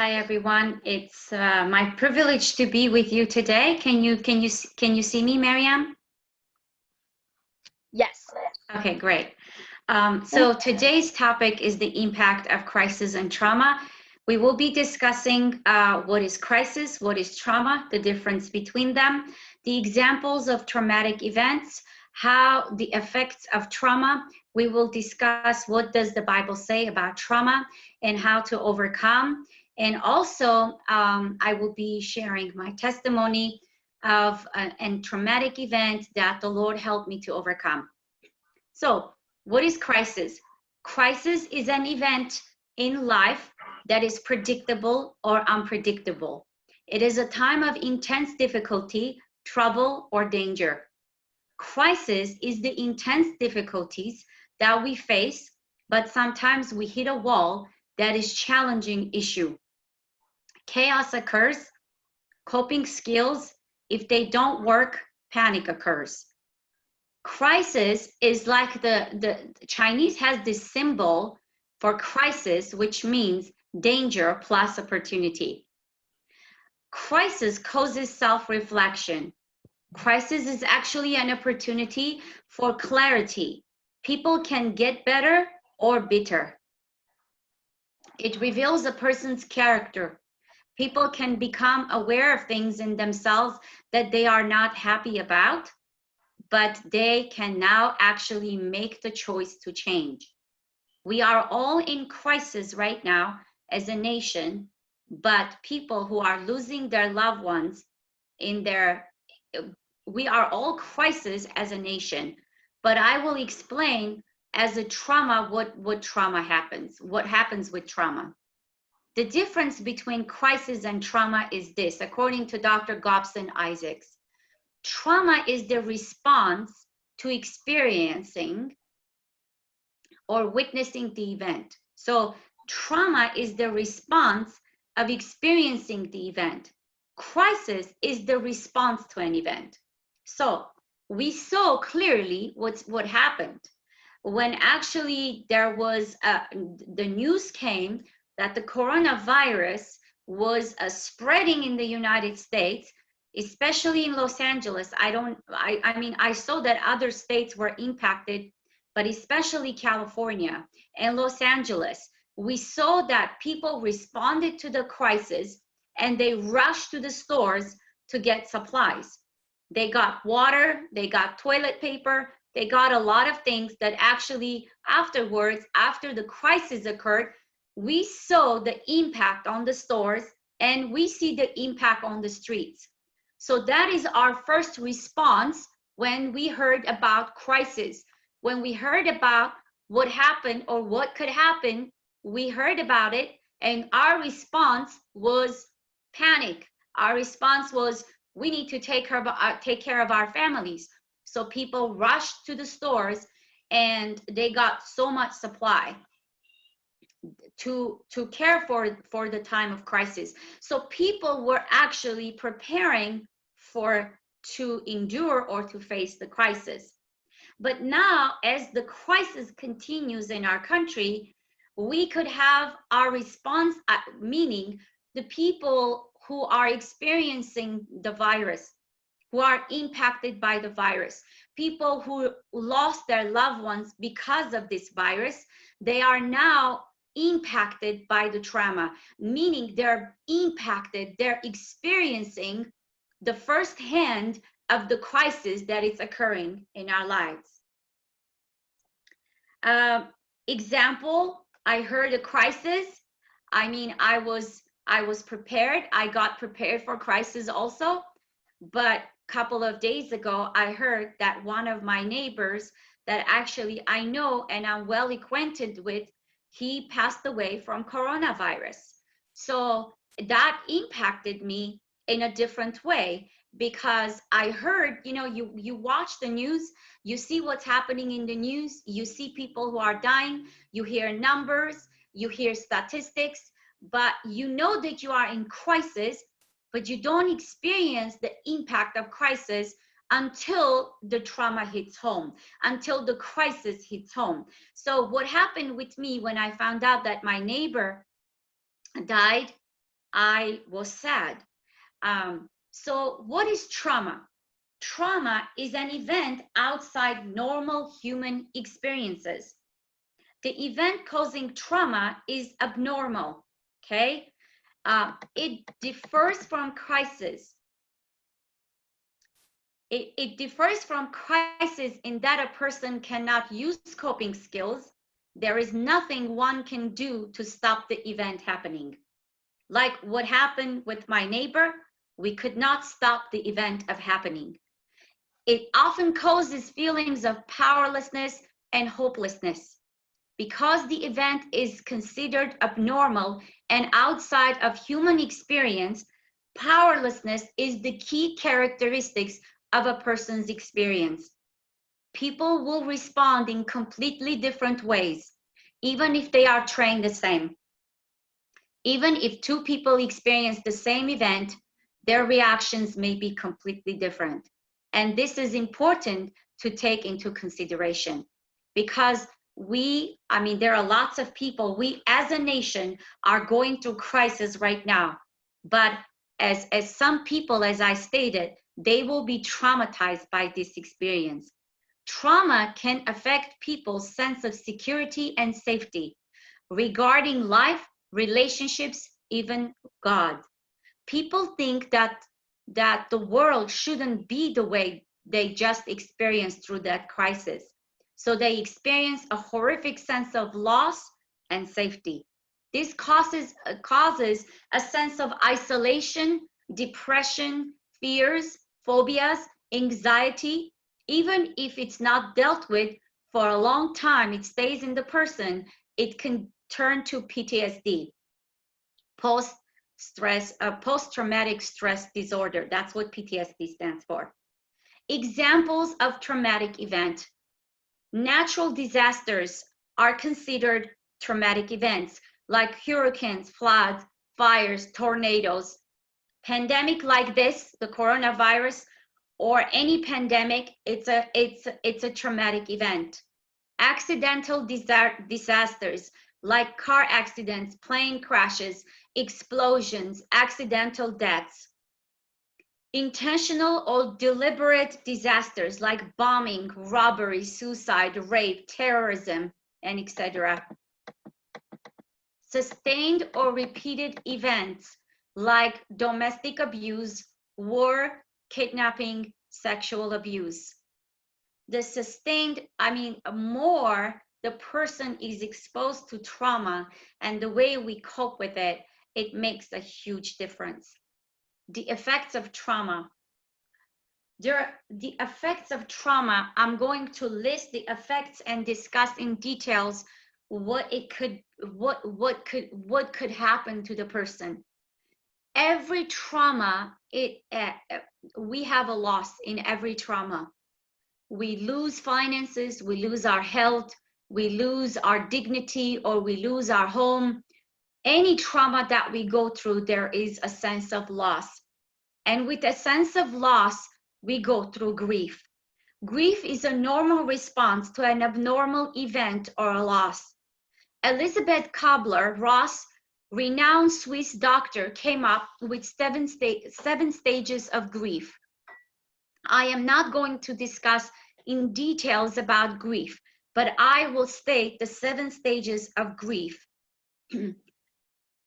Hi everyone. It's my privilege to be with you today. Can you see me, Mariam? Yes. Okay, great. So today's topic is the impact of crisis and trauma. We will be discussing what is crisis, what is trauma, the difference between them, the examples of traumatic events, how the effects of trauma. We will discuss what does the Bible say about trauma and how to overcome. And also, I will be sharing my testimony of a traumatic event that the Lord helped me to overcome. So, what is crisis? Crisis is an event in life that is predictable or unpredictable. It is a time of intense difficulty, trouble, or danger. Crisis is the intense difficulties that we face, but sometimes we hit a wall that is challenging issue. Chaos occurs, coping skills, if they don't work, panic occurs. Crisis is like the Chinese has this symbol for crisis, which means danger plus opportunity. Crisis causes self-reflection. Crisis is actually an opportunity for clarity. People can get better or bitter. It reveals a person's character. People can become aware of things in themselves that they are not happy about, but they can now actually make the choice to change. We are all in crisis right now as a nation, but people who are losing their loved ones we are all crisis as a nation, but I will explain as a trauma what trauma happens, what happens with trauma. The difference between crisis and trauma is this, according to Dr. Gobson Isaacs. Trauma is the response to experiencing or witnessing the event. So trauma is the response of experiencing the event. Crisis is the response to an event. So we saw clearly what happened when actually there was the news came that the coronavirus was spreading in the United States, especially in Los Angeles. I mean, I saw that other states were impacted, but especially California and Los Angeles. We saw that people responded to the crisis and they rushed to the stores to get supplies. They got water, they got toilet paper, they got a lot of things that actually afterwards, after the crisis occurred, we saw the impact on the stores and we see the impact on the streets. So that is our first response when we heard about crisis. When we heard about what happened or what could happen, we heard about it and our response was panic. Our response was, we need to take care of our families. So people rushed to the stores and they got so much supply to care for the time of crisis. So people were actually preparing to endure or to face the crisis. But now, as the crisis continues in our country, we could have our response, meaning the people who are experiencing the virus, who are impacted by the virus, people who lost their loved ones because of this virus, they are now impacted by the trauma, meaning they're impacted, they're experiencing the first hand of the crisis that is occurring in our lives. Example, I heard a crisis. I mean, I was prepared. I got prepared for crisis also. But a couple of days ago, I heard that one of my neighbors that actually I know and I'm well acquainted with, he passed away from coronavirus. So that impacted me in a different way because I heard, you watch the news, you see what's happening in the news, you see people who are dying, you hear numbers, you hear statistics, but you know that you are in crisis, but you don't experience the impact of crisis until the trauma hits home, until the crisis hits home. So what happened with me when I found out that my neighbor died, I was sad. So what is trauma? Trauma is an event outside normal human experiences. The event causing trauma is abnormal, okay? It differs from crisis. It differs from crisis in that a person cannot use coping skills. There is nothing one can do to stop the event happening. Like what happened with my neighbor, we could not stop the event of happening. It often causes feelings of powerlessness and hopelessness. Because the event is considered abnormal and outside of human experience, powerlessness is the key characteristics of a person's experience. People will respond in completely different ways, even if they are trained the same. Even if two people experience the same event, their reactions may be completely different. And this is important to take into consideration because there are lots of people, we as a nation are going through crisis right now. But as some people, as I stated, they will be traumatized by this experience. Trauma can affect people's sense of security and safety regarding life, relationships, even God. People think that the world shouldn't be the way they just experienced through that crisis. So they experience a horrific sense of loss and safety. This causes a sense of isolation, depression, fears, phobias, anxiety. Even if it's not dealt with for a long time, it stays in the person, it can turn to PTSD, post-traumatic stress disorder. That's what PTSD stands for. Examples of traumatic event. Natural disasters are considered traumatic events like hurricanes, floods, fires, tornadoes. Pandemic like this, the coronavirus, or any pandemic, it's a traumatic event. Accidental disasters like car accidents, plane crashes, explosions, accidental deaths. Intentional or deliberate disasters like bombing, robbery, suicide, rape, terrorism, and etc. Sustained or repeated events like domestic abuse, war, kidnapping, sexual abuse. The sustained, more the person is exposed to trauma and the way we cope with it, it makes a huge difference. The effects of trauma. The effects of trauma, I'm going to list the effects and discuss in details what could happen to the person. Every trauma, we have a loss in every trauma. We lose finances, we lose our health, we lose our dignity, or we lose our home. Any trauma that we go through, there is a sense of loss. And with a sense of loss, we go through grief. Grief is a normal response to an abnormal event or a loss. Elizabeth Kubler-Ross, renowned Swiss doctor, came up with seven stages of grief. I am not going to discuss in details about grief, but I will state the 7 stages of grief.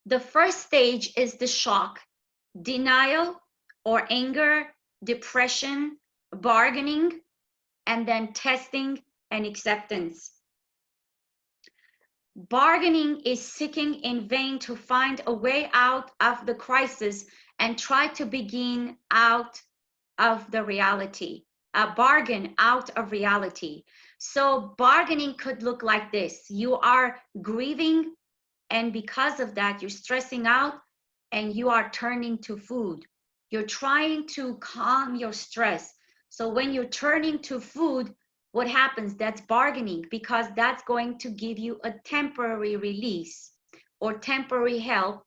The first stage is the shock, denial or anger, depression, bargaining, and then testing and acceptance. Bargaining is seeking in vain to find a way out of the crisis and try to begin out of the reality, a bargain out of reality. So bargaining could look like this. You are grieving, and because of that, you're stressing out and you are turning to food. You're trying to calm your stress. So when you're turning to food, what happens? That's bargaining, because that's going to give you a temporary release or temporary help.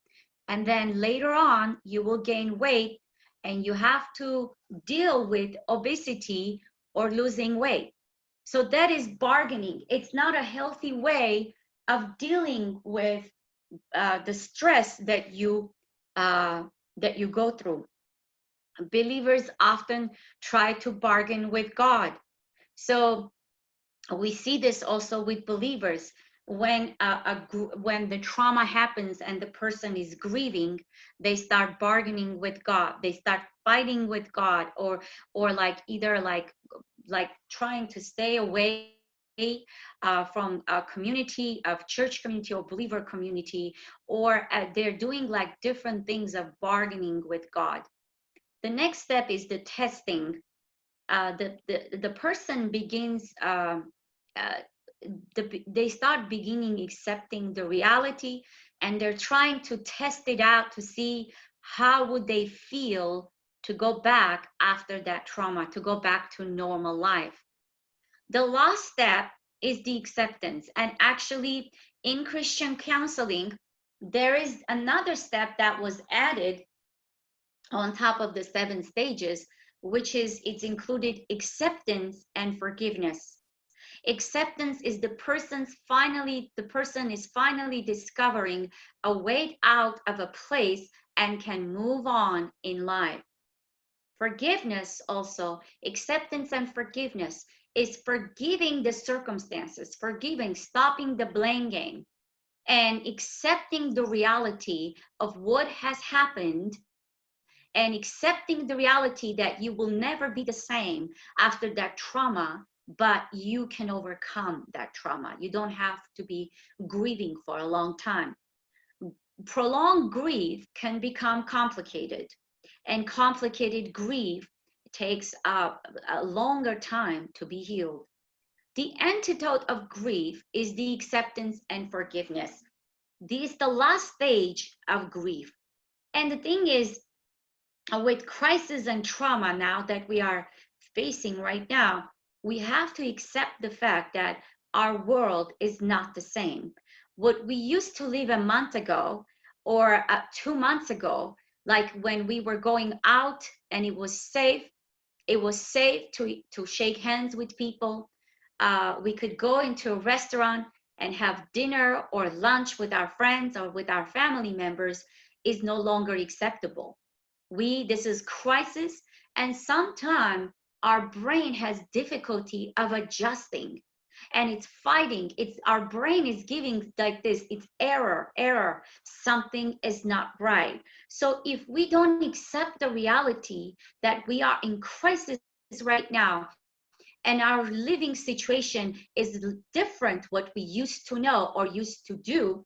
And then later on, you will gain weight and you have to deal with obesity or losing weight. So that is bargaining. It's not a healthy way of dealing with the stress that you that you go through. Believers often try to bargain with God. So we see this also with believers. When when the trauma happens and the person is grieving, they start bargaining with God. They start fighting with God, or like either like trying to stay away from a community of church community or believer community, or they're doing like different things of bargaining with God. The next step is the testing. The person begins uh, they start beginning accepting the reality, and they're trying to test it out to see how would they feel to go back after that trauma, to go back to normal life. The last step is the acceptance. And actually, in Christian counseling, there is another step that was added on top of the 7 stages, which is it's included acceptance and forgiveness. Acceptance is the person is finally discovering a way out of a place and can move on in life. Forgiveness also, acceptance and forgiveness, is forgiving the circumstances, forgiving, stopping the blame game, and accepting the reality of what has happened, and accepting the reality that you will never be the same after that trauma, but you can overcome that trauma. You don't have to be grieving for a long time. Prolonged grief can become complicated, and complicated grief takes a longer time to be healed. The antidote of grief is the acceptance and forgiveness. This is the last stage of grief. And the thing is, with crisis and trauma now that we are facing right now, we have to accept the fact that our world is not the same. What we used to live a month ago or 2 months ago, like when we were going out and it was safe to shake hands with people. We could go into a restaurant and have dinner or lunch with our friends or with our family members is no longer acceptable. This is crisis, and sometimes our brain has difficulty of adjusting, and it's fighting. Our brain is giving like this, it's error, something is not right. So if we don't accept the reality that we are in crisis right now, and our living situation is different what we used to know or used to do,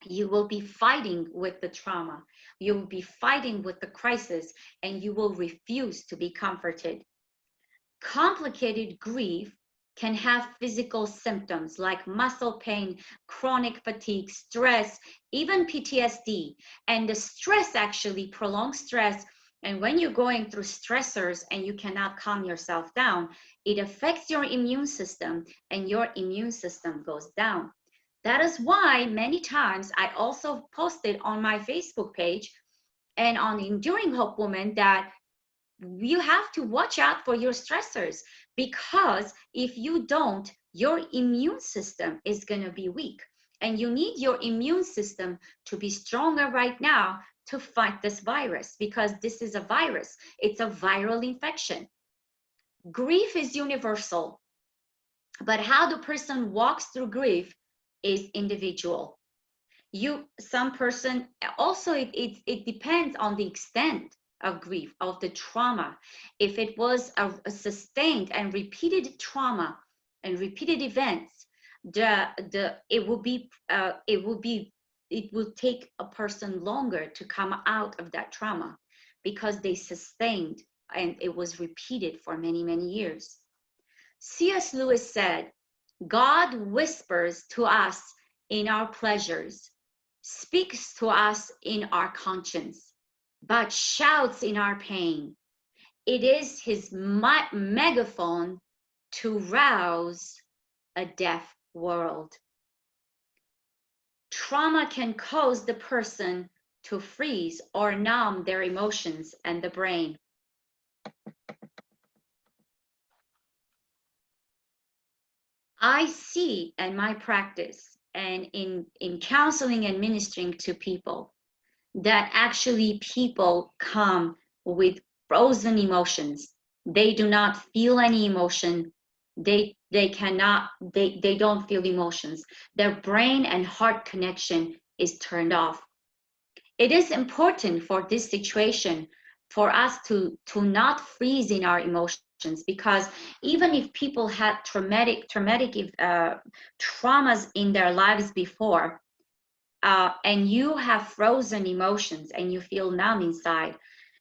you will be fighting with the trauma. You will be fighting with the crisis, and you will refuse to be comforted. Complicated grief can have physical symptoms like muscle pain, chronic fatigue, stress, even PTSD. And the stress, actually, prolonged stress, and when you're going through stressors and you cannot calm yourself down, it affects your immune system, and your immune system goes down. That is why many times I also posted on my Facebook page and on Enduring Hope Woman that you have to watch out for your stressors, because if you don't, your immune system is going to be weak, and you need your immune system to be stronger right now to fight this virus, because this is a virus. It's a viral infection. Grief is universal, but how the person walks through grief is individual. Some person also, it depends on the extent of grief, of the trauma. If it was a sustained and repeated trauma and repeated events, it will take a person longer to come out of that trauma, because they sustained and it was repeated for many, many years. C.S. Lewis said, God whispers to us in our pleasures, speaks to us in our conscience, but shouts in our pain. It is his megaphone to rouse a deaf world. Trauma can cause the person to freeze or numb their emotions and the brain. I see in my practice and in counseling and ministering to people that actually people come with frozen emotions. They do not feel any emotion. They don't feel emotions. Their brain and heart connection is turned off. It is important for this situation for us to not freeze in our emotions, because even if people had traumatic traumas in their lives before, and you have frozen emotions and you feel numb inside,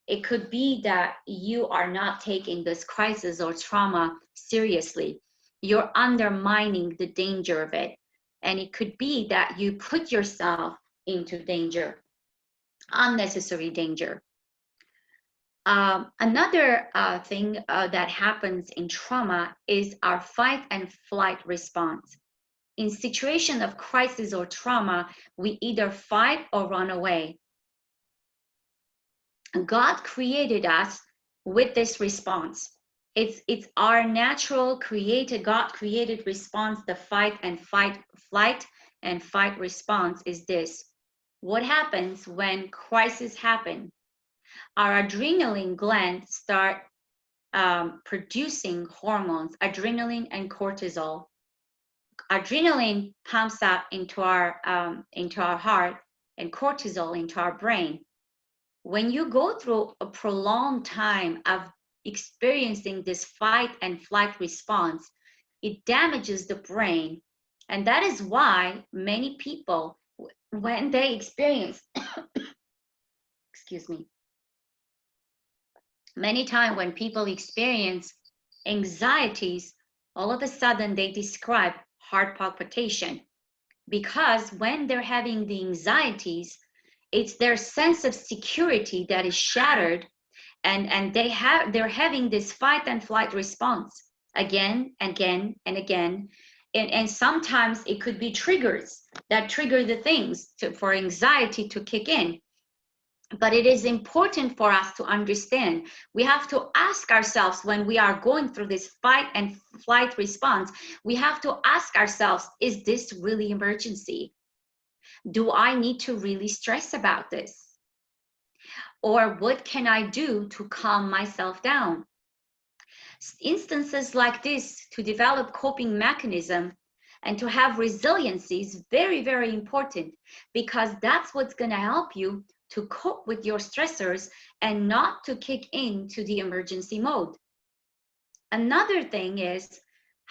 it could be that you are not taking this crisis or trauma seriously. You're undermining the danger of it. And it could be that you put yourself into danger, unnecessary danger. Another thing that happens in trauma is our fight and flight response. In situation of crisis or trauma, we either fight or run away. God created us with this response. It's our natural God created response. The flight and fight response is this. What happens when crisis happen? Our adrenaline glands start producing hormones, adrenaline and cortisol. Adrenaline pumps up into our heart, and cortisol into our brain. When you go through a prolonged time of experiencing this fight and flight response, it damages the brain. And that is why many people, when they experience, excuse me, many times when people experience anxieties, all of a sudden they describe heart palpitation, because when they're having the anxieties, it's their sense of security that is shattered, and they're having this fight and flight response again and again and again. And sometimes it could be triggers that trigger the things for anxiety to kick in. But it is important for us to understand, we have to ask ourselves, when we are going through this fight and flight response, we have to ask ourselves, is this really emergency? Do I need to really stress about this? Or what can I do to calm myself down? Instances like this, to develop coping mechanism and to have resiliency, is very, very important, because that's what's going to help you to cope with your stressors and not to kick into the emergency mode. Another thing is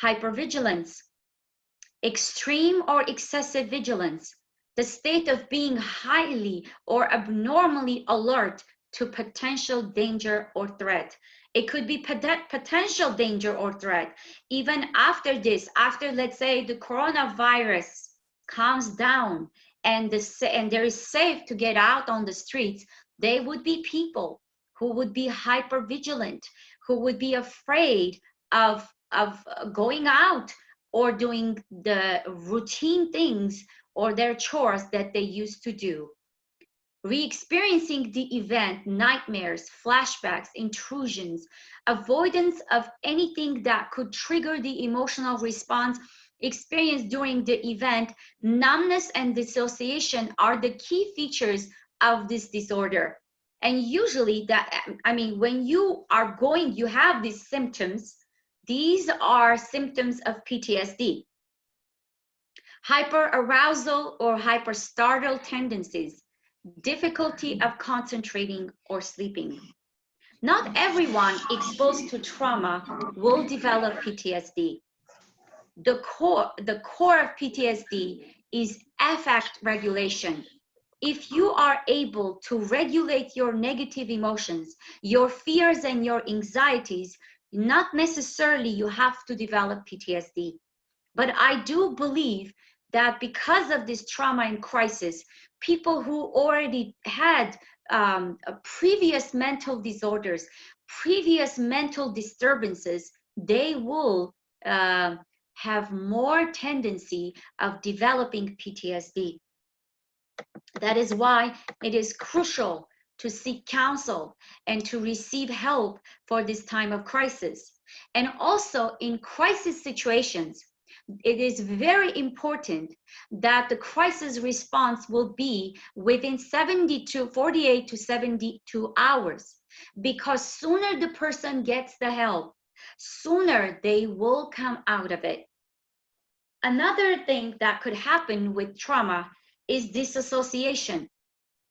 hypervigilance, extreme or excessive vigilance, the state of being highly or abnormally alert to potential danger or threat. It could be potential danger or threat. Even after this, after, let's say, the coronavirus calms down and there is safe to get out on the streets, there would be people who would be hyper vigilant, who would be afraid of going out or doing the routine things or their chores that they used to do. Re-experiencing the event, nightmares, flashbacks, intrusions, avoidance of anything that could trigger the emotional response experienced during the event, numbness and dissociation are the key features of this disorder. And usually when you have these symptoms, these are symptoms of PTSD. Hyperarousal or hyperstartle tendencies, difficulty of concentrating or sleeping. Not everyone exposed to trauma will develop PTSD. The core of PTSD is affect regulation. If you are able to regulate your negative emotions, your fears and your anxieties, not necessarily you have to develop PTSD. But I do believe that because of this trauma and crisis, people who already had previous mental disorders, previous mental disturbances, they will have more tendency of developing PTSD. That is why it is crucial to seek counsel and to receive help for this time of crisis. And also in crisis situations, It is very important that the crisis response will be within 48 to 72 hours, because sooner the person gets the help, sooner they will come out of it. Another thing that could happen with trauma is disassociation.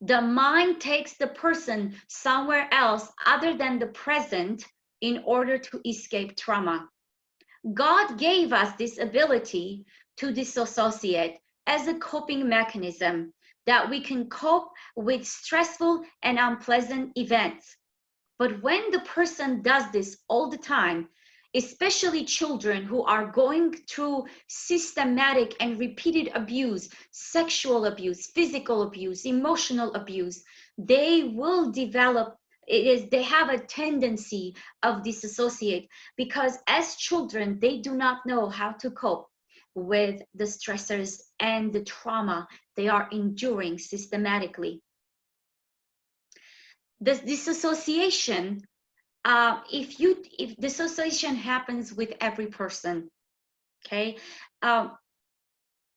The mind takes the person somewhere else other than the present in order to escape trauma. God gave us this ability to disassociate as a coping mechanism, that we can cope with stressful and unpleasant events. But when the person does this all the time, especially children who are going through systematic and repeated abuse, sexual abuse, physical abuse, emotional abuse, they will develop, they have a tendency of disassociate, because as children, they do not know how to cope with the stressors and the trauma they are enduring systematically. This disassociation, if dissociation happens with every person, okay,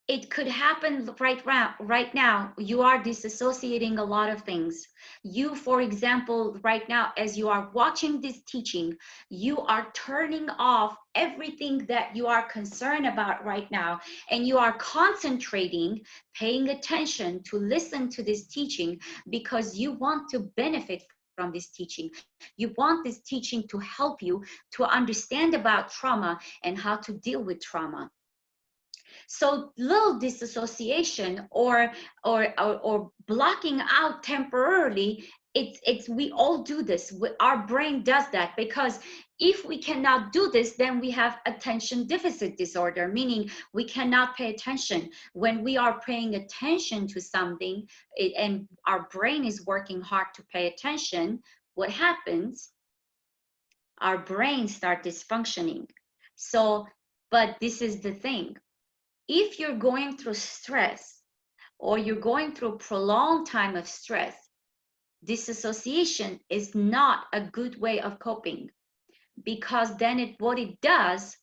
it could happen right now. You are disassociating a lot of things. You, for example, right now, as you are watching this teaching, you are turning off everything that you are concerned about right now, and you are concentrating, paying attention to listen to this teaching, because you want to benefit from this teaching. You want this teaching to help you to understand about trauma and how to deal with trauma. So little disassociation or blocking out temporarily, we all do this. Our brain does that, because if we cannot do this, then we have attention deficit disorder, meaning we cannot pay attention. When we are paying attention to something and our brain is working hard to pay attention, what happens? Our brain starts dysfunctioning. So, but this is the thing. If you're going through stress, or you're going through a prolonged time of stress, disassociation is not a good way of coping, because then what it does,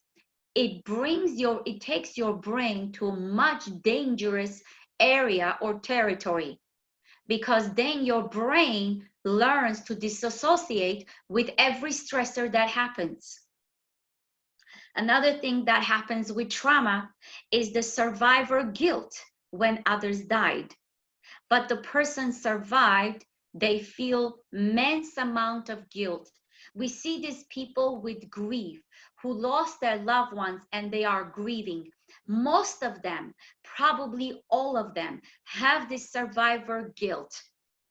it takes your brain to a much dangerous area or territory, because then your brain learns to disassociate with every stressor that happens. Another thing that happens with trauma is the survivor guilt when others died. But the person survived, they feel immense amount of guilt. We see these people with grief who lost their loved ones and they are grieving. Most of them, probably all of them, have this survivor guilt,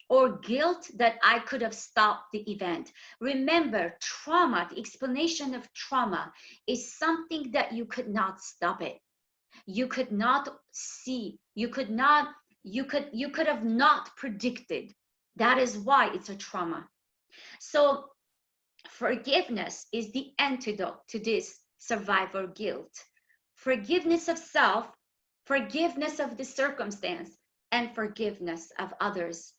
or guilt that I could have stopped the event. Remember, trauma, the explanation of trauma is something that you could not stop it. You could not see, you could have not predicted. That is why it's a trauma. So forgiveness is the antidote to this survivor guilt. Forgiveness of self, forgiveness of the circumstance, and forgiveness of others.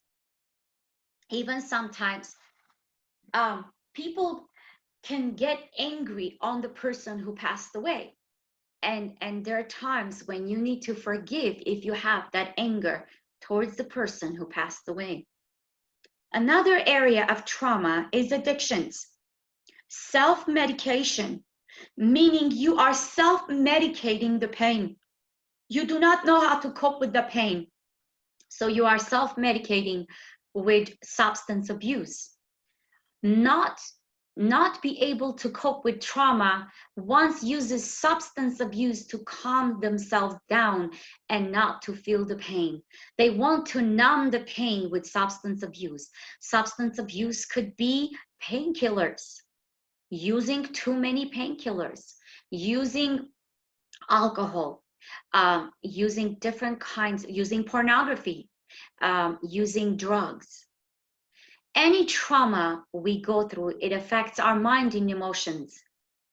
Even sometimes people can get angry on the person who passed away. And there are times when you need to forgive if you have that anger towards the person who passed away. Another area of trauma is addictions. Self-medication, meaning you are self-medicating the pain. You do not know how to cope with the pain, so you are self-medicating with substance abuse. Not be able to cope with trauma, once uses substance abuse to calm themselves down and not to feel the pain. They want to numb the pain with substance abuse. Substance abuse could be painkillers, using too many painkillers, using alcohol, using different kinds, using pornography, using drugs. Any trauma we go through, it affects our mind and emotions,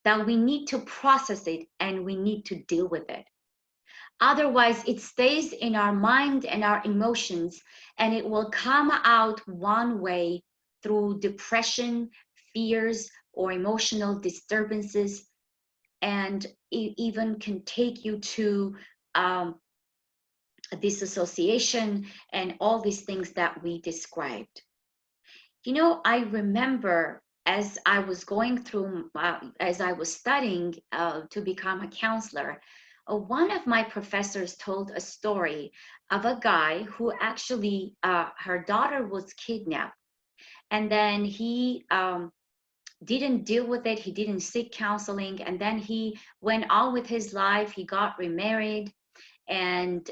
that we need to process it and we need to deal with it. Otherwise, it stays in our mind and our emotions, and it will come out one way through depression, fears, or emotional disturbances. And even can take you to disassociation and all these things that we described. You know, I remember as I was going through, as I was studying to become a counselor, one of my professors told a story of a guy who actually, her daughter was kidnapped. And then he didn't deal with it. He didn't seek counseling. And then he went on with his life. He got remarried, and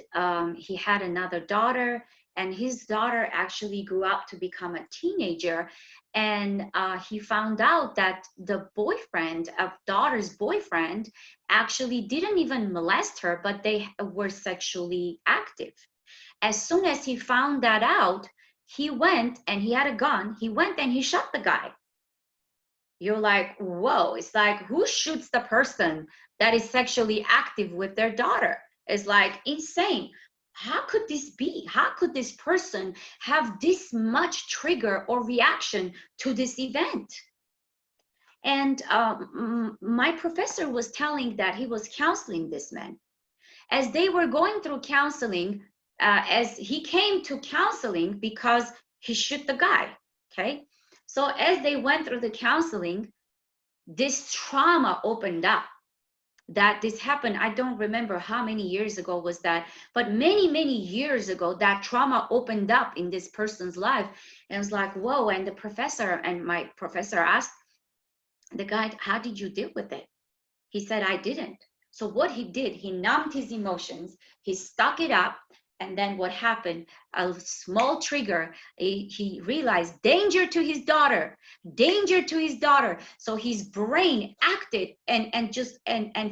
he had another daughter, and his daughter actually grew up to become a teenager. And he found out that the boyfriend of daughter's boyfriend actually didn't even molest her, but they were sexually active. As soon as he found that out, he went, and he had a gun. He went and he shot the guy. You're like, whoa, it's like, who shoots the person that is sexually active with their daughter? It's like insane. How could this be? How could this person have this much trigger or reaction to this event? And my professor was telling that he was counseling this man. As they were going through counseling, as he came to counseling because he shot the guy, okay? So as they went through the counseling, this trauma opened up. That this happened, I don't remember how many years ago was that, but many, many years ago, that trauma opened up in this person's life. And it was like, whoa. And the professor, and my professor asked the guy, how did you deal with it? He said, I didn't. So what he did, he numbed his emotions, he stuck it up, and then what happened, a small trigger, he realized danger to his daughter, danger to his daughter. So his brain acted and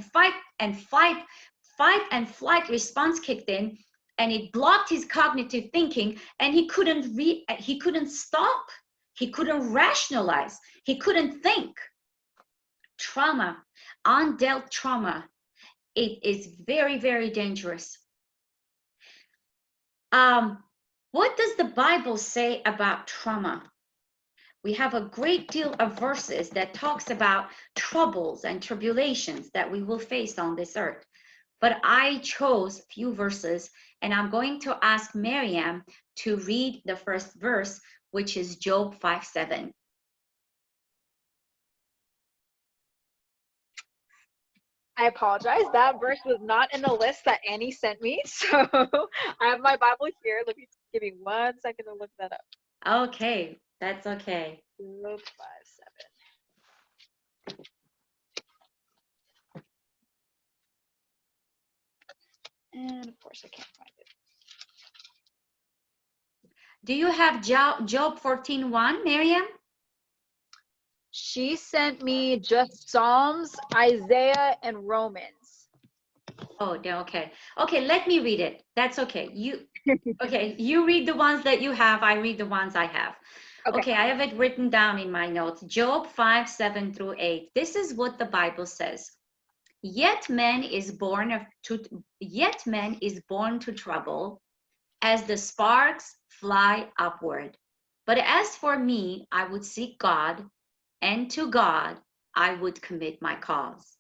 fight and flight response kicked in, and it blocked his cognitive thinking, and he couldn't stop, he couldn't rationalize, he couldn't think. Trauma, undealt trauma, it is very, very dangerous. What does the Bible say about trauma? We have a great deal of verses that talks about troubles and tribulations that we will face on this earth. But I chose a few verses, and I'm going to ask Miriam to read the first verse, which is Job 5:7. I apologize. That verse was not in the list that Annie sent me. So I have my Bible here. Let me give me 1 second to look that up. Okay, that's okay. Job 5:7. And of course I can't find it. Do you have Job 14:1, Miriam? She sent me just Psalms, Isaiah, and Romans. Oh, okay. Okay, let me read it. That's okay. Okay, you read the ones that you have, I read the ones I have. Okay, I have it written down in my notes. Job 5:7-8. This is what the Bible says. Yet man is born to trouble, as the sparks fly upward. But as for me, I would seek God, and to God I would commit my cause.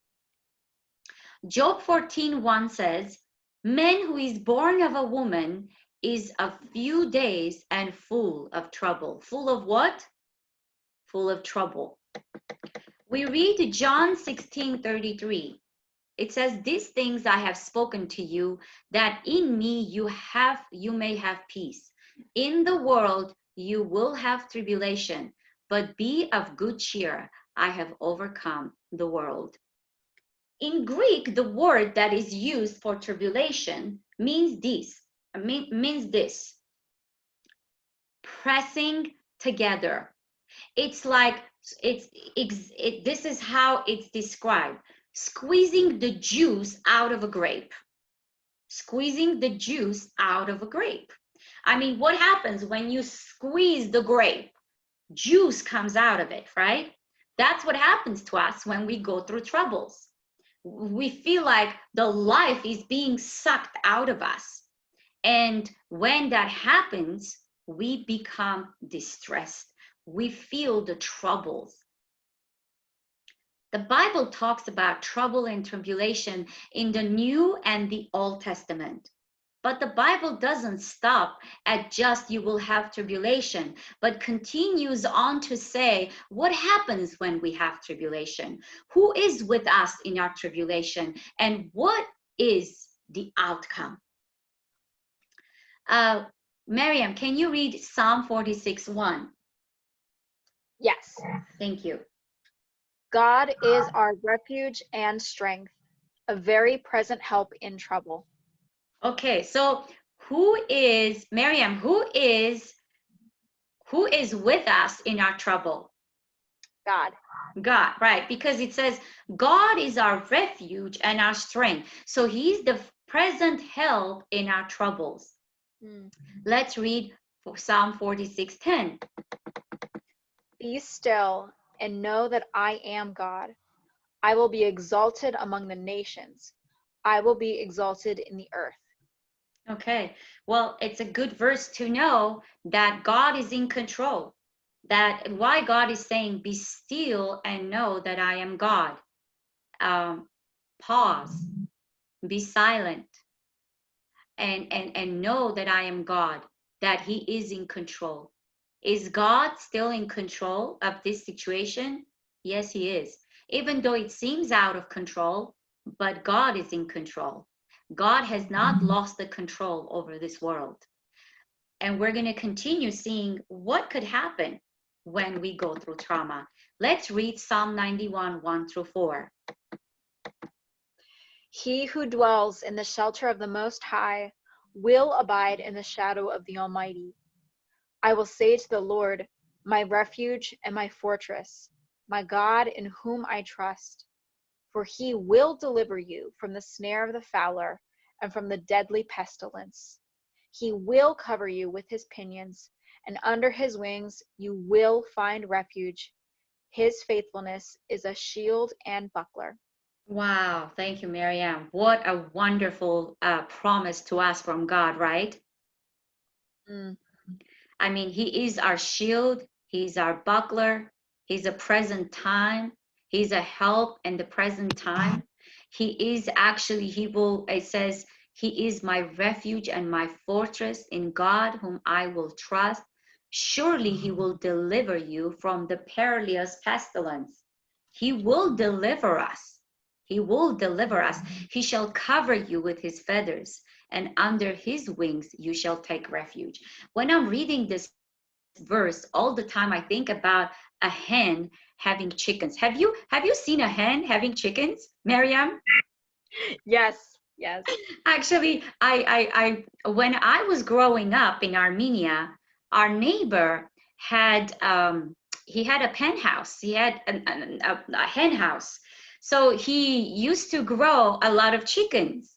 Job 14:1 says, man who is born of a woman is a few days and full of trouble. Full of what? Full of trouble. We read John 16:33. It says, these things I have spoken to you, that in me you may have peace. In the world you will have tribulation, but be of good cheer. I have overcome the world. In Greek, the word that is used for tribulation means this: pressing together. It's like, this is how it's described: squeezing the juice out of a grape. Squeezing the juice out of a grape. I mean, what happens when you squeeze the grape? Juice comes out of it, right? That's what happens to us when we go through troubles. We feel like the life is being sucked out of us. And when that happens, we become distressed. We feel the troubles. The Bible talks about trouble and tribulation in the New and the Old Testament. But the Bible doesn't stop at just you will have tribulation, but continues on to say what happens when we have tribulation, who is with us in our tribulation, and what is the outcome. Miriam, can you read Psalm 46:1? Yes. Thank you. God is our refuge and strength, a very present help in trouble. Okay, so Miriam, who is with us in our trouble? God. God, right? Because it says God is our refuge and our strength. So he's the present help in our troubles. Let's read Psalm 46:10. Be still and know that I am God. I will be exalted among the nations. I will be exalted in the earth. Okay, well, it's a good verse to know that God is in control. That why God is saying, be still and know that I am God. Pause, be silent, and know that I am God, that he is in control. Is God still in control of this situation? Yes, he is. Even though it seems out of control, but God is in control. God has not lost the control over this world. And we're going to continue seeing what could happen when we go through trauma. Let's read Psalm 91, 1-4. He who dwells in the shelter of the Most High will abide in the shadow of the Almighty. I will say to the Lord, my refuge and my fortress, my God in whom I trust. For he will deliver you from the snare of the fowler and from the deadly pestilence. He will cover you with his pinions, and under his wings you will find refuge. His faithfulness is a shield and buckler. Wow, thank you, Miriam. What a wonderful promise to us from God, right? I mean, he is our shield, he's our buckler, he's a present time, he's a help in the present time. It says, he is my refuge and my fortress, in God whom I will trust. Surely he will deliver you from the perilous pestilence. He will deliver us. He will deliver us. He shall cover you with his feathers, and under his wings you shall take refuge. When I'm reading this verse, all the time I think about a hen having chickens. Have you seen a hen having chickens, Miriam? Yes. Actually, I when I was growing up in Armenia, our neighbor had he had a penthouse. He had a hen house. So he used to grow a lot of chickens.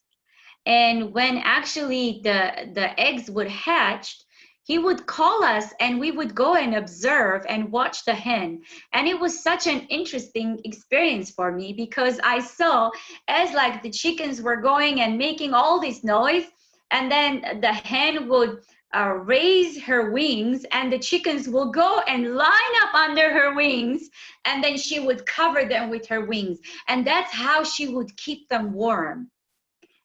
And when actually the eggs would hatch, he would call us and we would go and observe and watch the hen. And it was such an interesting experience for me, because I saw as like the chickens were going and making all this noise, and then the hen would raise her wings, and the chickens will go and line up under her wings, and then she would cover them with her wings. And that's how she would keep them warm.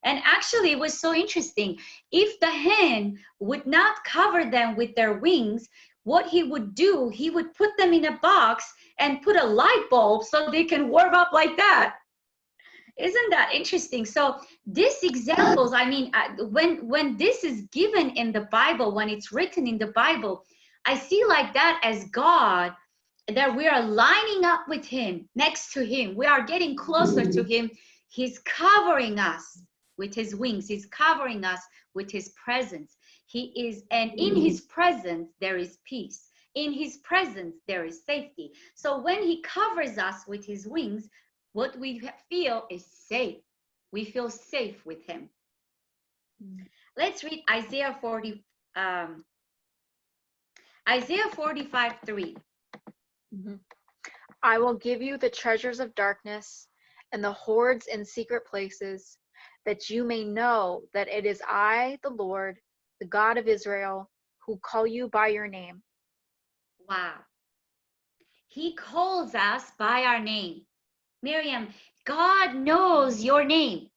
And actually, it was so interesting. If the hen would not cover them with their wings, what he would do, he would put them in a box and put a light bulb so they can warm up like that. Isn't that interesting? So these examples, I mean, when this is given in the Bible, when it's written in the Bible, I see like that as God, that we are lining up with him, next to him. We are getting closer to him. He's covering us with his wings. He's covering us with his presence. And in his presence, there is peace. In his presence, there is safety. So when he covers us with his wings, what we feel is safe. We feel safe with him. Let's read Isaiah 45:3. I will give you the treasures of darkness and the hoards in secret places, that you may know that it is I, the Lord, the God of Israel, who call you by your name. Wow. He calls us by our name. Miriam, God knows your name.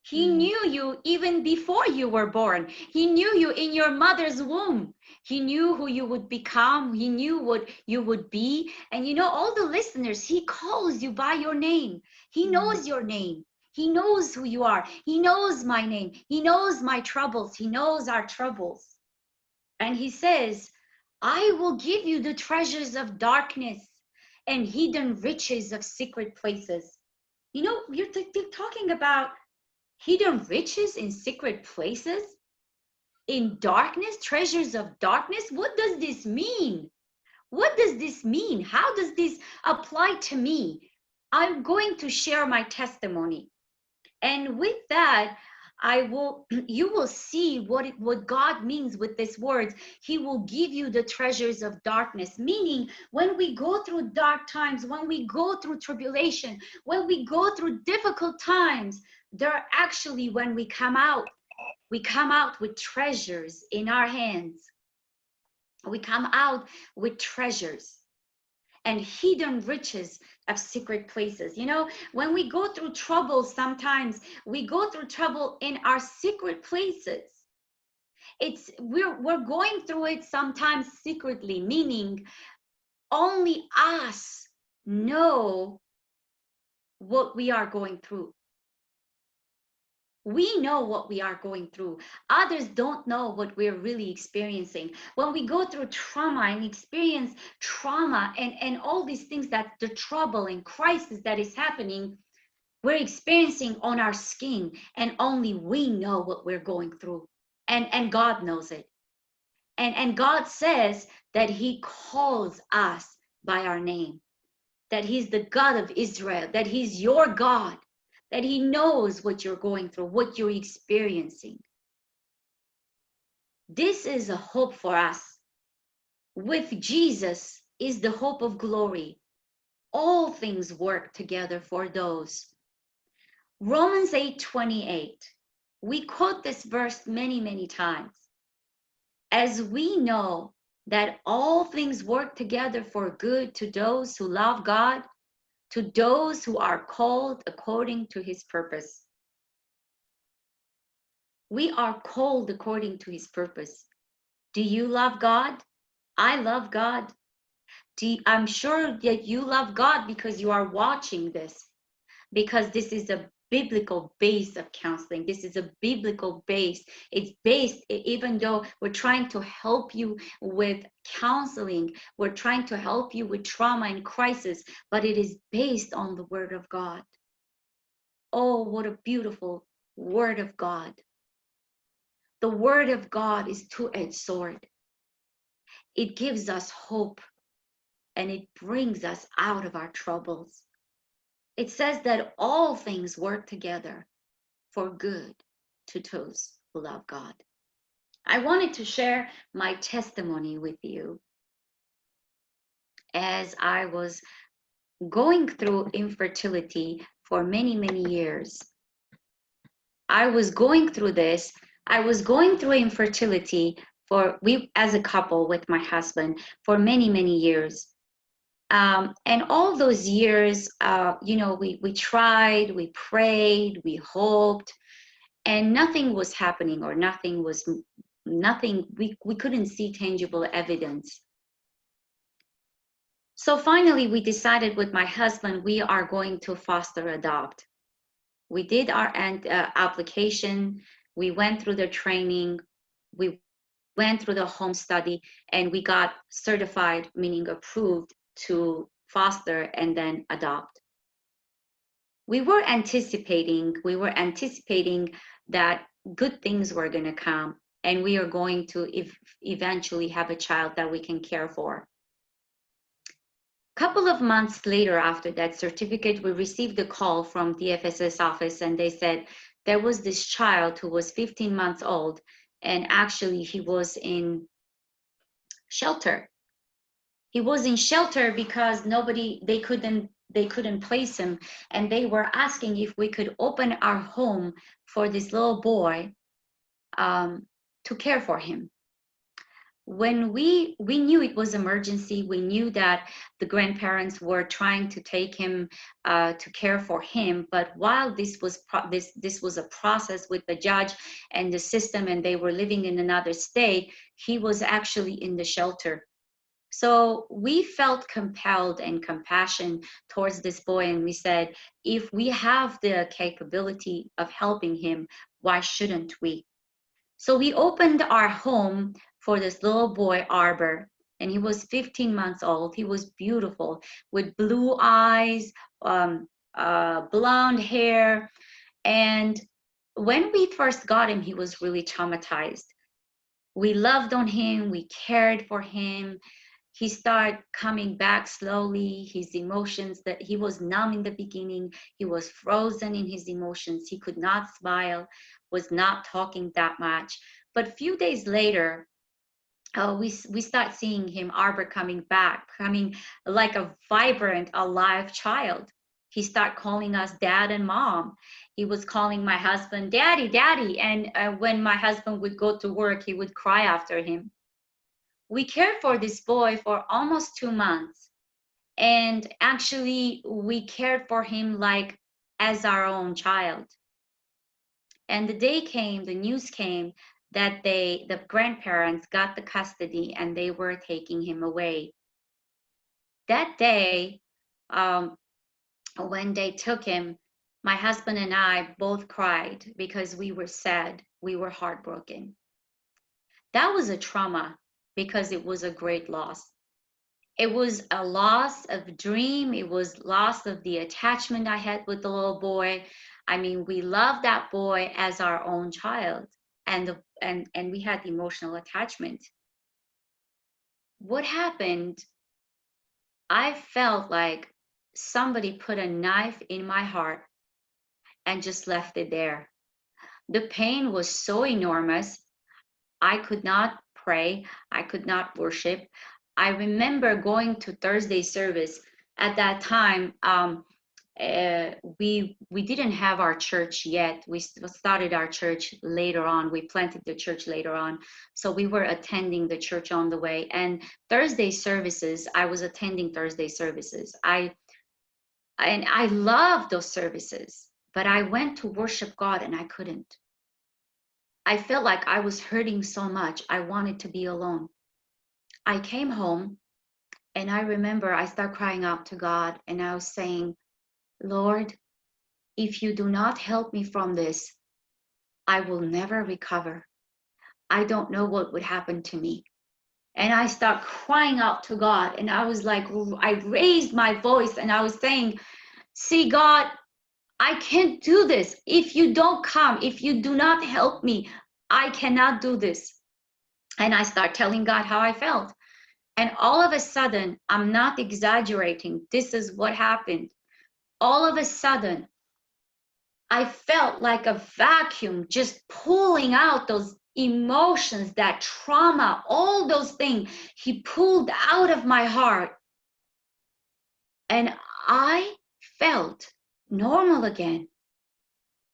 He Mm. knew you even before you were born. He knew you in your mother's womb. He knew who you would become. He knew what you would be. And you know, all the listeners, he calls you by your name. He Mm. knows your name. He knows who you are. He knows my name. He knows my troubles. He knows our troubles. And he says, I will give you the treasures of darkness and hidden riches of secret places. You know, you're talking about hidden riches in secret places, in darkness, treasures of darkness. What does this mean? What does this mean? How does this apply to me? I'm going to share my testimony. And with that, you will see what God means with these words. He will give you the treasures of darkness, meaning when we go through dark times, when we go through tribulation, when we go through difficult times, they're actually when we come out with treasures in our hands. We come out with treasures and hidden riches of secret places. You know, when we go through trouble, sometimes we go through trouble in our secret places. We're going through it sometimes secretly, meaning only us know what we are going through. We know what we are going through. Others don't know what we're really experiencing. When we go through trauma and experience trauma and all these things, that the trouble and crisis that is happening, we're experiencing on our skin, and only we know what we're going through. And God knows it. And God says that he calls us by our name, that he's the God of Israel, that he's your God, that he knows what you're going through, what you're experiencing. This is a hope for us. With Jesus is the hope of glory. All things work together for those. Romans 8:28. We quote this verse many, many times. As we know that all things work together for good to those who love God, to those who are called according to his purpose. We are called according to his purpose. Do you love God? I love God. I'm sure that you love God because you are watching this, because this is a biblical base of counseling. This is a biblical base. It's based, even though we're trying to help you with counseling, we're trying to help you with trauma and crisis, but it is based on the word of God. Oh, what a beautiful word of God. The word of God is two-edged sword. It gives us hope and it brings us out of our troubles. It says that all things work together for good to those who love God. I wanted to share my testimony with you as I was going through infertility for many, many years. I was going through this. I was going through infertility we as a couple with my husband for many, many years. And all those years, we tried, we prayed, we hoped, and nothing was happening, or we couldn't see tangible evidence. So finally, we decided with my husband, we are going to foster adopt. We did our application, we went through the training, we went through the home study, and we got certified, meaning approved, to foster and then adopt. We were anticipating that good things were going to come, and we are going to eventually have a child that we can care for. Couple of months later, after that certificate, we received a call from the FSS office, and they said there was this child who was 15 months old, and actually he was in shelter. He was in shelter because they couldn't place him, and they were asking if we could open our home for this little boy to care for him. when we knew it was emergency, we knew that the grandparents were trying to take him to care for him. But while this was this was a process with the judge and the system, and they were living in another state, he was actually in the shelter. So we felt compelled and compassion towards this boy, and we said, if we have the capability of helping him, why shouldn't we? So we opened our home for this little boy, Arbor, and he was 15 months old. He was beautiful with blue eyes, blonde hair. And when we first got him, he was really traumatized. We loved on him, we cared for him. He started coming back slowly. His emotions, that he was numb in the beginning, he was frozen in his emotions. He could not smile, was not talking that much. But a few days later, we start seeing him, Arbor, coming back, coming like a vibrant, alive child. He started calling us dad and mom. He was calling my husband daddy, daddy. And when my husband would go to work, he would cry after him. We cared for this boy for almost 2 months. And actually, we cared for him like as our own child. And the day came, the news came that the grandparents got the custody and they were taking him away. That day, when they took him, my husband and I both cried because we were sad, we were heartbroken. That was a trauma because it was a great loss. It was a loss of dream. It was loss of the attachment I had with the little boy. I mean, we loved that boy as our own child, and we had emotional attachment. What happened? I felt like somebody put a knife in my heart and just left it there. The pain was so enormous. I could not pray. I could not worship. I remember going to Thursday service. At that time, we didn't have our church yet. We started our church later on. We planted the church later on. So we were attending the church on the way. And Thursday services, I was attending Thursday services. I loved those services, but I went to worship God and I couldn't. I felt like I was hurting so much. I wanted to be alone. I came home and I remember I started crying out to God and I was saying, Lord, if you do not help me from this, I will never recover. I don't know what would happen to me. And I start crying out to God. And I was like, I raised my voice and I was saying, see, God, I can't do this. If you don't come, if you do not help me, I cannot do this. And I start telling God how I felt. And all of a sudden, I'm not exaggerating. This is what happened. All of a sudden, I felt like a vacuum just pulling out those emotions, that trauma, all those things he pulled out of my heart. And I felt normal again.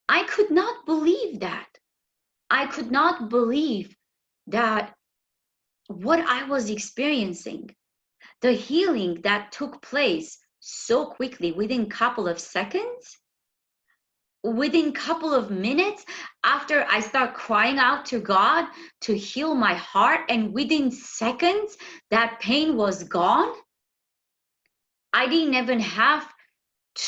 I could not believe that. I could not believe that what I was experiencing, the healing that took place so quickly within a couple of seconds, within a couple of minutes after I start crying out to God to heal my heart, and within seconds that pain was gone. I didn't even have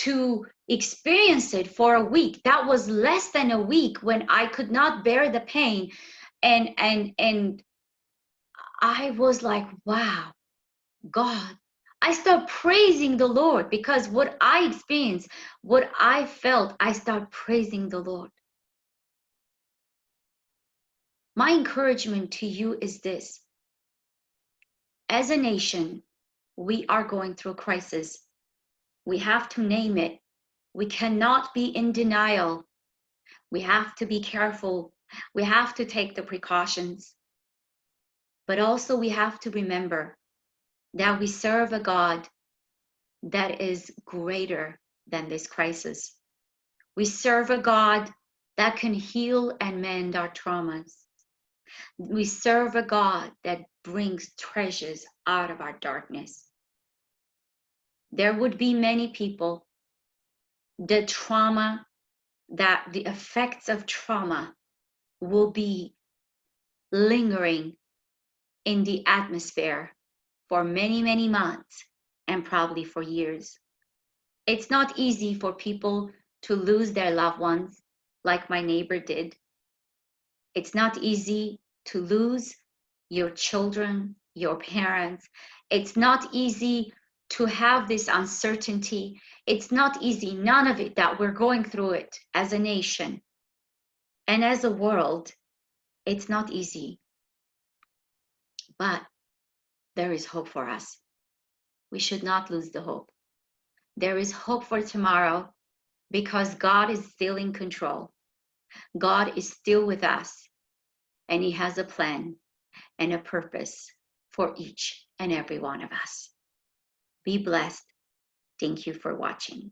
to experience it for a week. That was less than a week when I could not bear the pain, and I was like, wow, God. I start praising the Lord because what I experienced, what I felt, I start praising the Lord. My encouragement to you is this. As a nation, we are going through a crisis. We have to name it. We cannot be in denial. We have to be careful. We have to take the precautions. But also we have to remember that we serve a God that is greater than this crisis. We serve a God that can heal and mend our traumas. We serve a God that brings treasures out of our darkness. There would be many people, the effects of trauma will be lingering in the atmosphere for many, many months and probably for years. It's not easy for people to lose their loved ones like my neighbor did. It's not easy to lose your children, your parents. It's not easy to have this uncertainty. It's not easy, none of it, that we're going through it as a nation and as a world. It's not easy. But there is hope for us. We should not lose the hope. There is hope for tomorrow because God is still in control. God is still with us, and He has a plan and a purpose for each and every one of us. Be blessed. Thank you for watching.